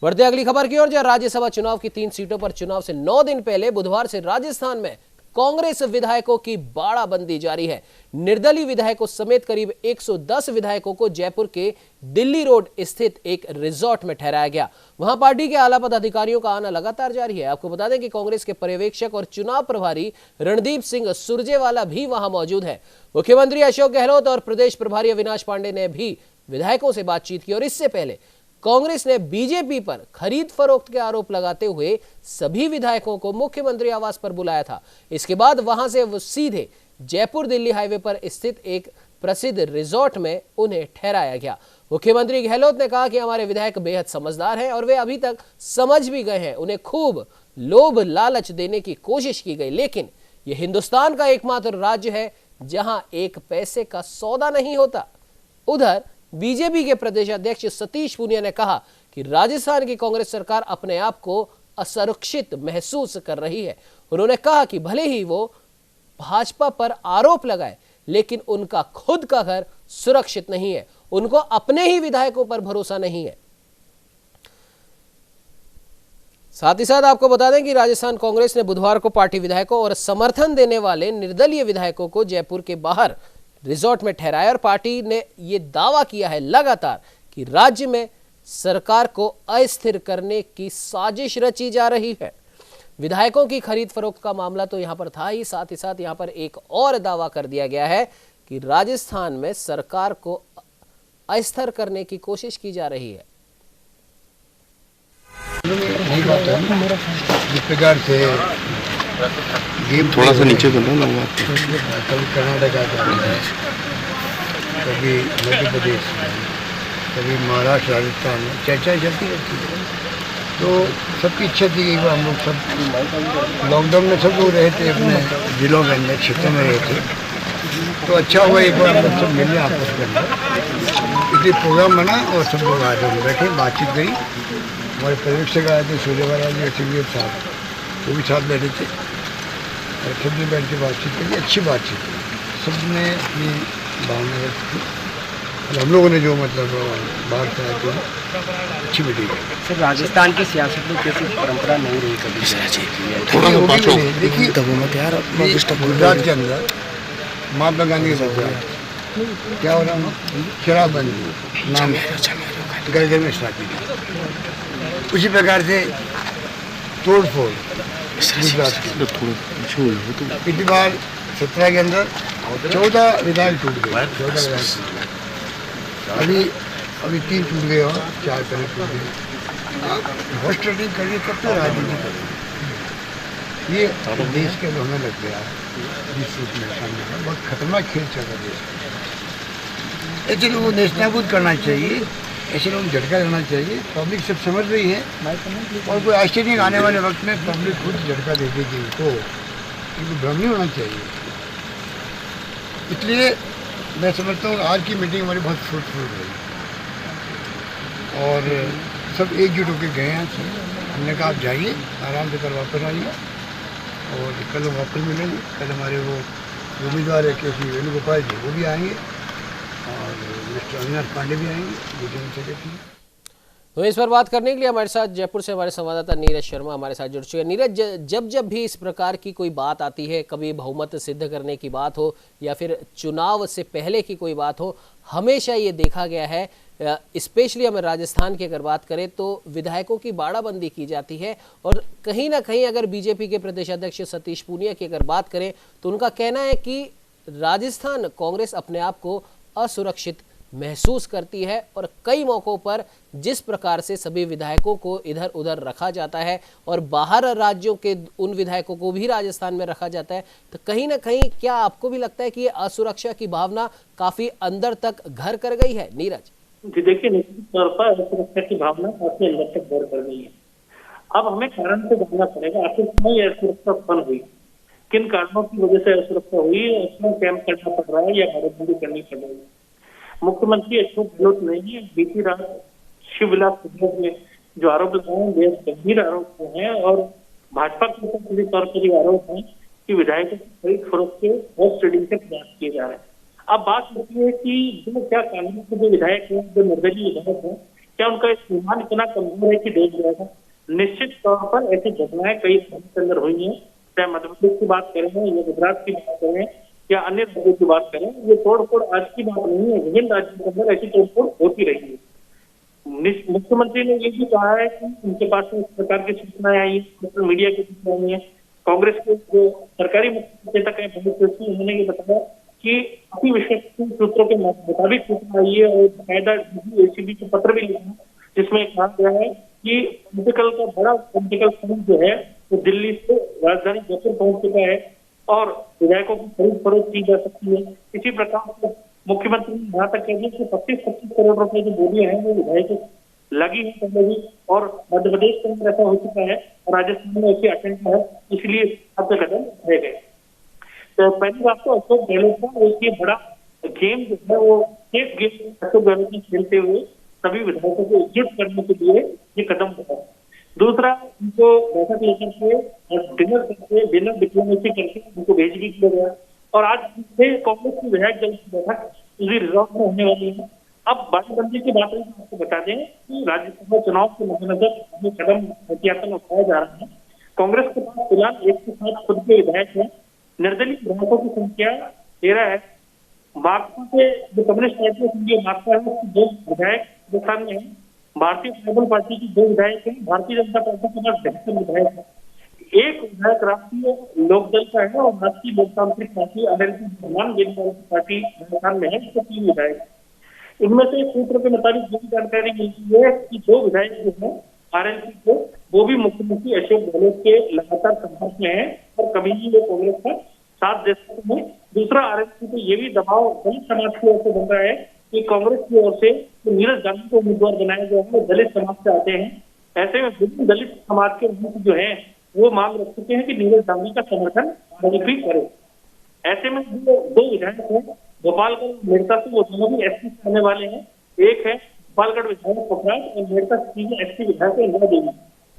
बढ़ते अगली खबर की ओर, जहां राज्यसभा चुनाव की 3 सीटों पर चुनाव से 9 दिन पहले बुधवार से राजस्थान में कांग्रेस विधायकों की बाड़ाबंदी जारी है। निर्दलीय विधायकों समेत करीब 110 विधायकों को जयपुर के दिल्ली रोड स्थित एक रिजॉर्ट में ठहराया गया। वहां पार्टी के आला पदाधिकारियों का आना लगातार जारी है। आपको बता दें कि कांग्रेस के पर्यवेक्षक और चुनाव प्रभारी रणदीप सिंह सुरजेवाला भी वहां मौजूद है। मुख्यमंत्री अशोक गहलोत और प्रदेश प्रभारी अविनाश पांडे ने भी विधायकों से बातचीत की और इससे पहले कांग्रेस ने बीजेपी पर खरीद फरोख्त के आरोप लगाते हुए सभी विधायकों को मुख्यमंत्री आवास पर बुलाया था। इसके बाद वहां से वो सीधे जयपुर दिल्ली हाईवे पर स्थित एक प्रसिद्ध रिजॉर्ट में उन्हें ठहराया गया। मुख्यमंत्री गहलोत ने कहा कि हमारे विधायक बेहद समझदार हैं और वे अभी तक समझ भी गए हैं। उन्हें खूब लोभ लालच देने की कोशिश की गई, लेकिन यह हिंदुस्तान का एकमात्र राज्य है जहां एक पैसे का सौदा नहीं होता। उधर बीजेपी के प्रदेश अध्यक्ष सतीश पूनिया ने कहा कि राजस्थान की कांग्रेस सरकार अपने आप को असुरक्षित महसूस कर रही है। उन्होंने कहा कि भले ही वो भाजपा पर आरोप लगाए, लेकिन उनका खुद का घर सुरक्षित नहीं है। उनको अपने ही विधायकों पर भरोसा नहीं है। साथ ही साथ आपको बता दें कि राजस्थान कांग्रेस ने बुधवार को पार्टी विधायकों और समर्थन देने वाले निर्दलीय विधायकों को जयपुर के बाहर रिजॉर्ट में ठहराया और पार्टी ने यह दावा किया है लगातार कि राज्य में सरकार को अस्थिर करने की साजिश रची जा रही है। विधायकों की खरीद फरोख्त का मामला तो यहां पर था ही, साथ ही साथ यहां पर एक और दावा कर दिया गया है कि राजस्थान में सरकार को अस्थिर करने की कोशिश की जा रही है। जिस प्रकार से गेम थोड़ा सा नीचे कर लो ना, कभी कर्नाटक आता है, कभी मध्य प्रदेश में, कभी महाराष्ट्र राजस्थान में चर्चा चलती रहती है। तो सबकी इच्छा थी कि हम लोग सब लॉकडाउन में सब लोग रहे थे, अपने जिलों के अंदर क्षेत्रों में रहे थे। तो अच्छा हुआ एक बार हम लोग सब मिले आपस के अंदर, इसलिए प्रोग्राम बना और सब लोग आए थे, बैठे बातचीत करी। हमारे पर्यवेक्षक आए थे सूर्यवाला जी, सिंह साहब, वो भी साथ बैठे थे और सबने बैठ के बातचीत करी। अच्छी बातचीत, सबने अपनी भावना व्यक्त की और हम लोगों ने जो मतलब बात करा तो अच्छी मीटिंग है। सर, राजस्थान की सियासत में कैसी परंपरा नहीं रही कभी। देखिए गुजरात के अंदर महात्मा गांधी के साथ क्या हो रहा है, शराबबंदी नाम घर घर में शादी की, उसी प्रकार से तोड़ फोड़ गुजरात की। पिछली बार 17 के अंदर 14 विधायक टूट गए, 14 विधायक अभी 3 टूट गए और 4 पहले टूट गए। हॉर्स ट्रेडिंग करिए कब तक राजनीति करें, ये देश के होने लग गया जिस रूप में सामने बहुत खतरनाक खेल चल रहा है देश का। ऐसे लोगों को नेस्तनाबूद करना चाहिए, ऐसे लोगों को झटका देना चाहिए। पब्लिक सब समझ रही है और कोई आश्चर्य नहीं, आने वाले वक्त में पब्लिक खुद झटका दे देगी उनको, क्योंकि भ्रम नहीं होना चाहिए। इसलिए मैं समझता हूँ आज की मीटिंग हमारी बहुत फ्रूटफुल रही और सब एकजुट होकर गए हैं। हमने कहा आप जाइए, आराम से कल वापस आइए और कल वापस मिलेंगे। कल हमारे वो उम्मीदवार है के सी वेणुगोपाल जी, वो भी आएंगे और मिस्टर अविनाश पांडे भी आएंगे, बीजेपी सेक्रेटरी। तो इस पर बात करने के लिए हमारे साथ जयपुर से हमारे संवाददाता नीरज शर्मा हमारे साथ जुड़ चुके हैं। नीरज, जब भी इस प्रकार की कोई बात आती है, कभी बहुमत सिद्ध करने की बात हो या फिर चुनाव से पहले की कोई बात हो, हमेशा ये देखा गया है, स्पेशली हमें राजस्थान की अगर बात करें तो विधायकों की बाड़ाबंदी की जाती है। और कहीं ना कहीं अगर बीजेपी के प्रदेश अध्यक्ष सतीश पूनिया की अगर बात करें तो उनका कहना है कि राजस्थान कांग्रेस अपने आप को असुरक्षित महसूस करती है और कई मौकों पर जिस प्रकार से सभी विधायकों को इधर उधर रखा जाता है और बाहर राज्यों के उन विधायकों को भी राजस्थान में रखा जाता है, तो कहीं ना कहीं क्या आपको भी लगता है कि ये असुरक्षा की भावना काफी अंदर तक घर कर गई है? नीरज जी, देखिए, निश्चित तौर पर असुरक्षा की भावना काफी अंदर तक घर कर गई है। अब हमें कारण से जानना पड़ेगा, आखिर क्यों ये असुरक्षा उत्पन्न हुई, किन कारणों की वजह से असुरक्षा हुई, उसमें कैंप करना पड़ रहा है या बाड़ाबंदी करनी पड़ रही है। मुख्यमंत्री अशोक गहलोत ने बीती रात शिवविलास में जो आरोप लगाए बेहद गंभीर आरोप हैं और भाजपा के ऊपर पूरी तौर पर ये आरोप है कि विधायकों की खरीद फरोख्त के हॉर्स ट्रेडिंग के प्रयास किए जा रहे हैं। अब बात होती है कि जो क्या कानून के जो विधायक हैं, जो निर्दलीय विधायक हैं, क्या उनका ईमान इतना कमजोर है कि देख जाएगा? निश्चित तौर पर ऐसी घटनाएं कई राज्यों के अंदर हुई हैं, चाहे मध्य प्रदेश की बात करें या गुजरात की बात करें या अन्य राज्यों की बात करें। ये तोड़फोड़ आज की बात नहीं है, विभिन्न राज्यों के अंदर ऐसी तोड़फोड़ होती रही है। मुख्यमंत्री ने ये भी कहा है कि उनके पास में इस प्रकार की सूचनाएं आई है, सोशल मीडिया की सूचनाएं आई है। कांग्रेस के जो सरकारी मुख्य सचेतक है उन्होंने ये बताया कि अति विश्वसनीय सूत्रों के मुताबिक सूचना आई है और बाकायदा एसीबी को पत्र भी लिखा जिसमें कहा गया है कि पॉलिटिकल का बड़ा पॉलिटिकल फंड जो है वो दिल्ली से राजधानी जयपुर पहुंच चुका है और विधायकों की खरीद फरोख्त की जा सकती है। इसी प्रकार से मुख्यमंत्री ने यहाँ तक कह दिया कि 25-25 करोड़ रुपए जो बोलियां हैं वो विधायकों लगी है पहले भी, और मध्य प्रदेश के अंदर ऐसा हो चुका है और राजस्थान में ऐसी आशंका है, इसलिए अब कदम उठाए गए। तो पहली बात तो अशोक गहलोत का एक ये बड़ा गेम जो है वो सेफ गेम अशोक गहलोत ने खेलते हुए सभी विधायकों को एकजुट करने के लिए ये कदम उठाया। दूसरा, उनको बैठक लेकर के डिनर करके डिनर डिप्लोमेसी करके उनको भेज भी किया गया और आज से कांग्रेस की विधायक दल की बैठक उसी रिजॉर्ट में होने वाली है। अब बाड़ेबंदी की बात आपको बता दें कि राज्यसभा चुनाव के मद्देनजर ये कदम एहतियातन उठाया जा रहा है। कांग्रेस के पास फिलहाल 107 खुद के विधायक हैं, निर्दलीय विधायकों की संख्या 13 है। माकपा के जो कम्युनिस्ट पार्टी है माकपा है उसकी 2 विधायक राजस्थान में है, भारतीय ट्राइबल पार्टी की 2 विधायक है, भारतीय जनता पार्टी के पास 72 विधायक है, 1 विधायक राष्ट्रीय लोकदल का है और राष्ट्रीय लोकतांत्रिक पार्टी आरएलपी सम्मान देने वाली पार्टी राजस्थान में है, इसके 3 विधायक। इनमें से सूत्रों के मुताबिक जो जानकारी मिलती है कि 2 विधायक जो है आरएलपी के वो भी मुख्यमंत्री अशोक गहलोत के लगातार संपर्क में है और कभी भी वो कांग्रेस का साथ दे सकते हैं। दूसरा, आरएलपी को ये भी दबाव दलित समाज की ओर से बन रहा है कि कांग्रेस की ओर से तो नीरज गांधी को उम्मीदवार बनाया गया है, दलित समाज से आते हैं। ऐसे में विभिन्न दलित समाज के लोग जो है वो मांग रख चुके हैं कि नीरज गांधी का समर्थन आरएलपी करे। ऐसे में जो 2 विधायक हैं गोपालगढ़ मेड़ता से, वो दोनों भी एसपी से आने वाले हैं। एक है गोपालगढ़ विधायक पोखराज और मेड़ता से एसपी विधायक इंदिरा देवी।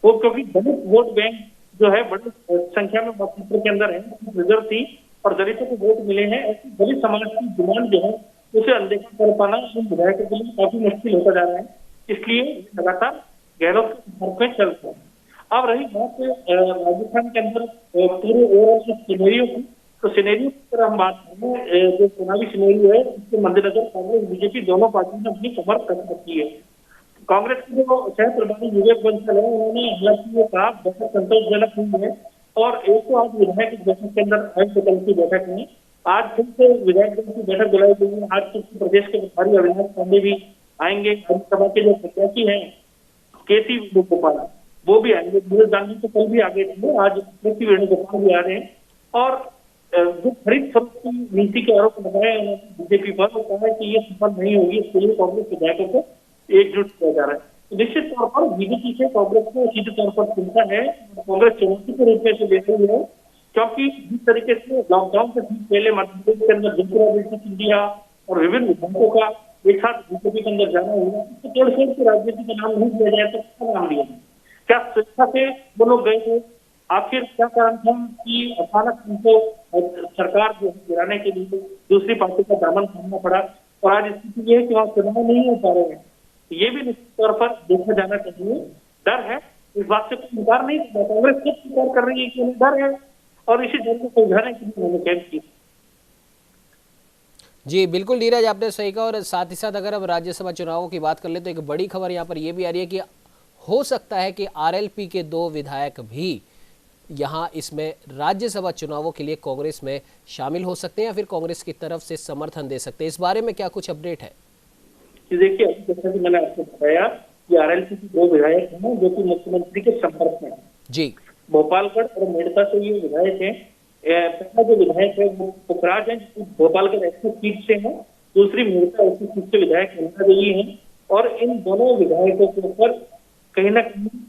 वो क्योंकि दलित वोट बैंक जो है बड़ी संख्या में मतपत्र के अंदर है, रिजर्व थी और दलितों को वोट मिले हैं, ऐसी दलित समाज की डिमांड जो है उसे अनदेखा कर पाना इन विधायकों के लिए काफी मुश्किल होता जा रहा है। इसलिए लगातार गहलोत के संपर्क में चल रहा है। अब रही बात राजस्थान के अंदर पूरे ओवरऑल सिनेरियो की, तो सिनेरियो की तरह हम बात करें, जो चुनावी सिनेरियो है उसके मद्देनजर कांग्रेस बीजेपी दोनों पार्टियों ने अपनी कमर कस रखी है। कांग्रेस के जो सह प्रभारी विवेक बंसल है उन्होंने हालांकि ये कहा बैठक संतोषजनक हुई है और एक तो आज विधायक इस बैठक के अंदर दल की बैठक में आज फिर से विधायक दल की बैठक बुलाई गई है। आज उत्तर प्रदेश के प्रभारी अविनाश पांडे भी आएंगे, राज्यसभा के जो प्रत्याशी हैं केसी वेणुगोपाल वो भी आएंगे। नीरज गांधी तो कल भी आगे थे, आज केसी वेणुगोपाल भी आ रहे हैं। और जो खरीद फरोख्त की नीति के आरोप लगाए बीजेपी पर, वो कहा है कि ये सफल नहीं होगी, इसके लिए कांग्रेस विधायकों को एकजुट किया जा रहा है। तो निश्चित तौर पर बीजेपी से कांग्रेस को सीधे तौर पर चिंता है, कांग्रेस चुनौती के रूप में से देख रही है, क्योंकि जिस तरीके से लॉकडाउन से ठीक पहले मध्य प्रदेश के अंदर जनता इंडिया और विभिन्न विधायकों का एक साथ बीजेपी के अंदर जाना होगा, तो तोड़फोड़ की राजनीति का नाम नहीं दिया जाए तो क्या नाम लिया जाए? क्या स्वेच्छा से वो लोग गए थे? आखिर क्या कारण था कि अचानक उनको सरकार जो गिराने के लिए दूसरी पार्टी का दामन थामना पड़ा और आज स्थिति ये है कि वहाँ चुनाव नहीं हो पा रहे हैं? ये भी निश्चित तौर पर देखा जाना चाहिए। डर है, इस बात से कोई इनकार नहीं करता, कांग्रेस खुद स्वीकार कर रही है कि उन्हें डर है और इसी डर को सुलझाने के लिए उन्होंने कैद की। जी बिल्कुल नीरज, आपने सही कहा। और साथ ही साथ अगर हम राज्यसभा चुनावों की बात कर ले तो एक बड़ी खबर यहाँ पर यह भी आ रही है कि हो सकता है कि आरएलपी के 2 विधायक भी यहाँ इसमें राज्यसभा चुनावों के लिए कांग्रेस में शामिल हो सकते हैं या फिर कांग्रेस की तरफ से समर्थन दे सकते हैं। इस बारे में क्या कुछ अपडेट है? देखिए, जैसा कि मैंने आपको बताया कि आरएलपी के 2 विधायक हैं जो कि मुख्यमंत्री के संपर्क में हैं। जी, भोपालगढ़ और मेड़ता से ये विधायक हैं। पहला जो विधायक है वो पोखराज है, भोपालगढ़ एसपी सीट से है, दूसरी मेड़ता एसपी सीट से विधायक इंदिरा देवी है। और इन दोनों विधायकों के ऊपर कहीं ना कहीं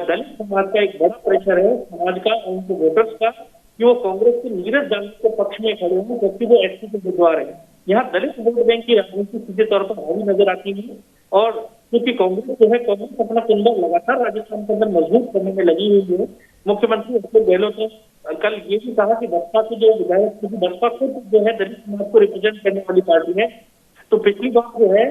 दलित समाज का एक बड़ा प्रेशर है, समाज का, उनके वोटर्स का, कि वो कांग्रेस के नीरज गांधी के पक्ष में खड़े हैं, जबकि वो एसपी के उम्मीदवार है। यहाँ दलित वोट बैंक की राजनीति सीधे तौर पर हावी नजर आती है। और क्योंकि कांग्रेस जो है, कांग्रेस अपना कुंडा लगातार राजस्थान के अंदर मजबूत करने में लगी हुई है। मुख्यमंत्री अशोक गहलोत ने कल ये भी कहा कि बसपा के जो विधायक, क्योंकि बसपा खुद जो है दलित समाज को रिप्रेजेंट करने वाली पार्टी है, तो पिछली बार जो है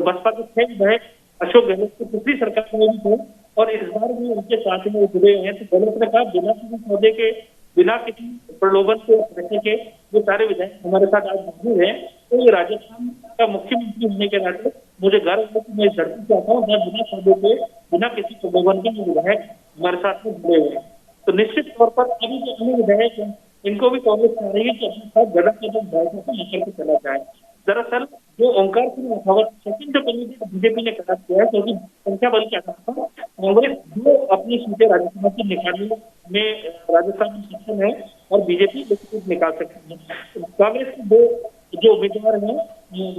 बसपा के 6 विधायक अशोक गहलोत की पिछली सरकार में भी थे और इस बार भी उनके साथ में जुड़े हुए हैं। तो गहलोत ने कहा बिना किसी सौदे के, बिना किसी प्रलोभन के पैसे के जो सारे विधायक हमारे साथ आज मौजूद हैं, तो ये राजस्थान का मुख्यमंत्री होने के नाते मुझे गर्व है कि मैं इस धरती से आता हूँ जहाँ बिना सौदे के, बिना किसी प्रलोभन के ये विधायक हमारे साथ में जुड़े हुए हैं। तो निश्चित तौर पर अभी जो अन्य विधायक हैं, इनको भी कांग्रेस चाह रही है कि अपने साथ गलत विधायकों को लेकर के चला जाए। दरअसल जो ओंकार सिंह राठौर सेकंड जो कैंडिडेट बीजेपी ने खड़ा किया है, क्योंकि संख्या बल के आधार पर कांग्रेस जो अपनी सीटें राज्यसभा से निकालने में राजस्थान में सक्षम है और बीजेपी एक सीट निकाल सकती है। कांग्रेस के दो जो उम्मीदवार हैं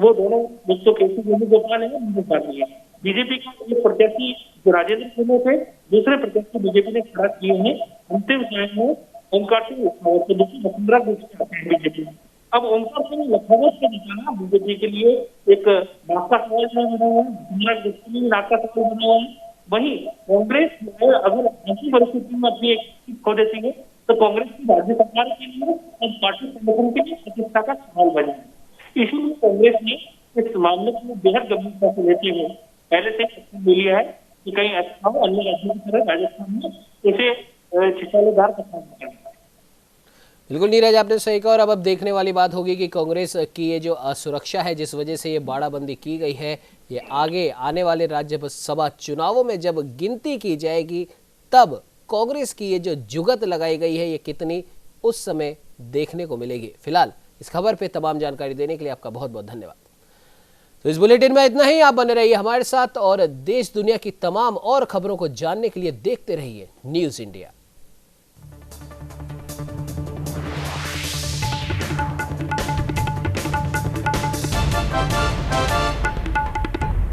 वो दोनों, एक तो केसी वेणुगोपाल है, उम्मीदवार है। बीजेपी का एक प्रत्याशी जो राजेंद्र कुमार थे, दूसरे प्रत्याशी बीजेपी ने खड़ा किए हैं। अंतिम समय में ओंकार सिंह लखावत के देखिए वसुंधरा ग्रुप से आते हैं बीजेपी। अब ओंकार सिंह लखावत को जिताना बीजेपी के लिए एक नाक का सवाल बना हुआ है, वसुंधरा ग्रुप के लिए नाक का सवाल बना हुआ है। वहीं कांग्रेस अगर ऐसी परिस्थिति में अपनी एक सीट खो देती है तो कांग्रेस की राज्य सरकार के लिए और पार्टी संगठन के लिए प्रतिष्ठा का सवाल बना है। इसीलिए कांग्रेस ने इस मामले को बेहद गंभीरता से लेते हुए पहले से एक्शन ले लिया है कि कहीं ऐसा हो अन्य राज्यों की तरह राजस्थान में इसे छिछालेदार का सामना करना। बिल्कुल नीरज, आपने सही कहा। और अब देखने वाली बात होगी कि कांग्रेस की ये जो असुरक्षा है, जिस वजह से ये बाड़ाबंदी की गई है, ये आगे आने वाले राज्यसभा चुनावों में जब गिनती की जाएगी तब कांग्रेस की ये जो जुगत लगाई गई है ये कितनी उस समय देखने को मिलेगी। फिलहाल इस खबर पे तमाम जानकारी देने के लिए आपका बहुत बहुत धन्यवाद। तो इस बुलेटिन में इतना ही। आप बने रहिए हमारे साथ और देश दुनिया की तमाम और खबरों को जानने के लिए देखते रहिए न्यूज़ इंडिया।